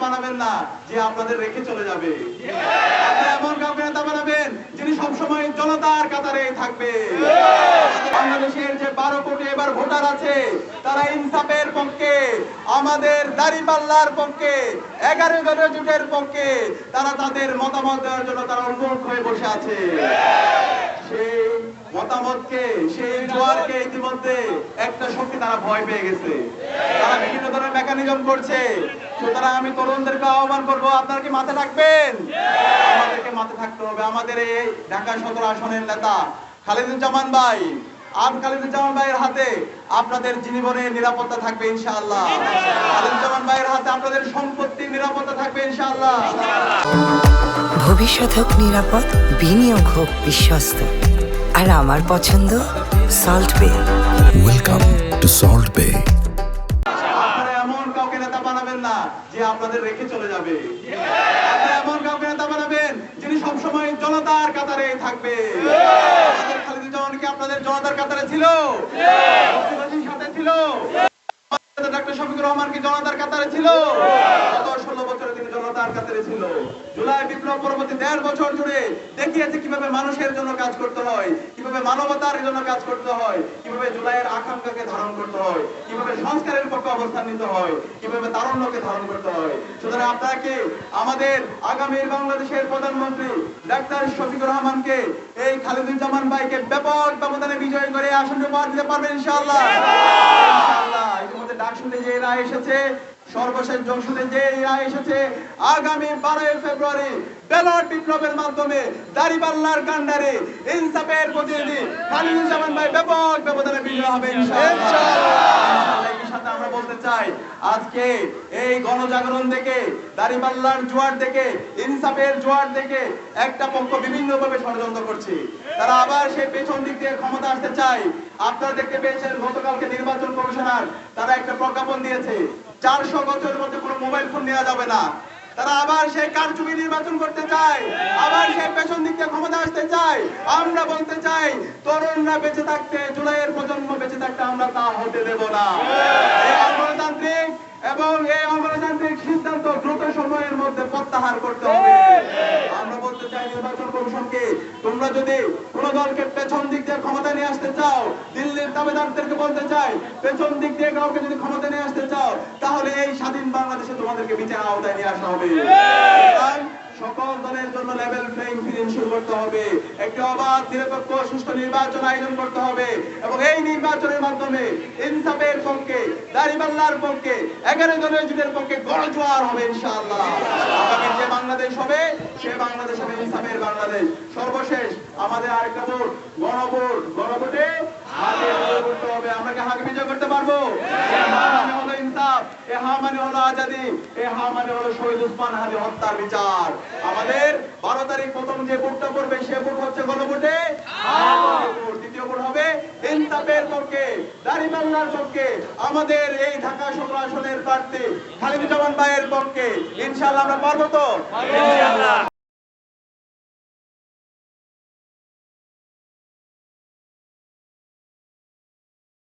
বানাবেন না যে আপনাদের রেখে চলে যাবে। আপনারা এমন কাউকে নেতা বানাবেন যিনি সবসময় জনতার কাতারে থাকবে। বাংলাদেশের যে 12 কোটি এবার ভোটার আছে তারা ইনসাফের পক্ষে, আমাদের দাঁড়িপাল্লার পক্ষে, 11 দলীয় জোটের পক্ষে তারা তাদের মতামত দেওয়ার জন্য তারা উন্মুখ হয়ে বসে আছে। সেই মতামতকে, সেই জোয়ারকে ইতিমধ্যে একটা শক্তি তারা ভয় পেয়ে গেছে। তারা বিভিন্ন ধরনের মেকানিজম করছে। সুতরাং আমি তরুণদেরকে আহ্বান করবো, আপনারা কি মাঠে থাকবেন? আমাদেরকে মাঠে থাকতে হবে। আমাদের এই ঢাকা 17 আসনের নেতা খালিদুজ্জামান ভাই, খালিদুজ্জামান ভাইয়ের হাতে আপনাদের জীবনের নিরাপত্তা থাকবে ইনশাআল্লাহ। খালিদুজ্জামান ভাইয়ের হাতে আপনাদের সম্পত্তির নিরাপত্তা থাকবে ইনশাআল্লাহ। ভবিষ্যৎ হোক নিরাপদ, বিনিয়োগ হোক বিশ্বস্ত, আর আমার পছন্দ সল্ট বে। ওয়েলকাম টু সল্ট বে। আপনারা এমন কাউকে নেতা বানাবেন না যে আপনাদের রেখে চলে যাবে। আপনারা এমন কাউকে নেতা বানাবেন যিনি সবসময় জনতার কাতারে থাকবে। আমাদের খালিদুজ্জামান কি আপনাদের জনতার কাতারে ছিল? সাথে ছিল? ডাক্তার শফিকুর রহমান কি জনতার কাতারে ছিল? গত 16 বছরে তিনি জনতার কাতারে ছিল। জুলাই বিপ্লব পরবর্তী 1.5 বছর জুড়ে দেখিয়েছে কিভাবে মানুষের জন্য কাজ করতে হয়, কিভাবে মানবতার জন্য কাজ করতে হয়, কিভাবে জুলাইয়ের আকাঙ্ক্ষাকে ধারণ করতে হয়, কিভাবে সংস্কারের পক্ষে অবস্থান নিতে হয়, কিভাবে তারুণ্যকে ধারণ করতে হয়। সুতরাং আপনাকে আমাদের আগামীর বাংলাদেশের প্রধানমন্ত্রী ডাক্তার শফিকুর রহমানকে, এই খালিদুজ্জামান ভাইকে ব্যাপক ব্যবধানে বিজয় করে আসনে পাওয়া দিতে পারবেন ইনশাআল্লাহ। ইনশাআল্লাহ ইতিমধ্যে ডাকসুতে যে রায় এসেছে, সর্বশেষ জংশনে যে রায় এসেছে, আগামী 12 ফেব্রুয়ারি ব্যালট বিপ্লবের মাধ্যমে দাঁড়িপাল্লার কান্ডারে ইনসাফের প্রতিনিধি খালিদুজ্জামান ভাই ব্যাপক ব্যবধানে বিজয় হবে ইনশাআল্লাহ। এই সাথে আমরা বলতে চাই, আজকে এই গণজাগরণ দেখে, দাঁড়িপাল্লার জোয়ার দেখে, ইনসাফের জোয়ার দেখে একটা পক্ষ বিভিন্নভাবে ষড়যন্ত্র করছে। তারা আবার সেই পেছন দিক দিয়ে ক্ষমতা আসতে চায়। আপনারা দেখতে পেয়েছেন গতকালকে নির্বাচন কমিশনার তারা একটা প্রজ্ঞাপন দিয়েছে, 400 বছরের মধ্যে কোনো মোবাইল ফোন নেওয়া যাবে না। তারা আবার সেই কারচুপি নির্বাচন করতে চায়, আবার সেই পেছন দিক দিয়ে ক্ষমতা আসতে চায়। আমরা বলতে চাই, তরুণরা বেঁচে থাকতে, জুলাইয়ের প্রজন্ম বেঁচে থাকতে আমরা তা হতে দেব না। এই অগণতান্ত্রিক এবং এই অগণতান্ত্রিক সিদ্ধান্ত দ্রুত সময়ের মধ্যে প্রত্যাহার করতে হবে। আমরা বলতে চাই নির্বাচন কমিশনকে, তোমরা যদি কোন দলকে পেছন দিক দিয়ে ক্ষমতা নিয়ে আসতে চাও, দিল্লির দাবিদারদেরকে বলতে চাই, পেছন দিক দিয়ে কাউকে যদি ক্ষমতা নিয়ে আসতে চাও, তাহলে এই স্বাধীন বাংলাদেশে তোমাদেরকে বিচার আওতায় নিয়ে আসা হবে। সকল দলের জন্য লেভেল প্লেইং ফিল্ড শুরু করতে হবে। একটি অবাধ, নিরপেক্ষ, সুষ্ঠু নির্বাচন আয়োজন করতে হবে এবং এই নির্বাচনের মাধ্যমে ইনসাফের পক্ষে, দাঁড়িপাল্লার পক্ষে, 11 দলীয় জোটের পক্ষে গণজোয়ার হবে ইনশাআল্লাহ। আগামী যে বাংলাদেশ হবে সে বাংলাদেশ হবে ইনসাফের বাংলাদেশ। সর্বশেষ আমাদের আরেকটা ভোট, গণভোটে হাতে করতে হবে। আমরা কি হাতে বিজয় করতে পারবো? হা মানে হলো ইনসাফ, এ হা মানে হলো আজাদি, এ হা মানে হলো শহীদ ওসমান হাদি হত্যার বিচার। আমাদের 12 তারিখ প্রথম যে ভোটটা করবে সে ভোট হচ্ছে গণভোটে, দ্বিতীয় ভোট হবে ইনসাফের পক্ষে, দাঁড়িপাল্লার পক্ষে, আমাদের এই ঢাকা 17 আসনের প্রার্থী খালিদুজ্জামান ভাইয়ের পক্ষে। ইনশাআল্লাহ আমরা পারবো তো? ইনশাআল্লাহ।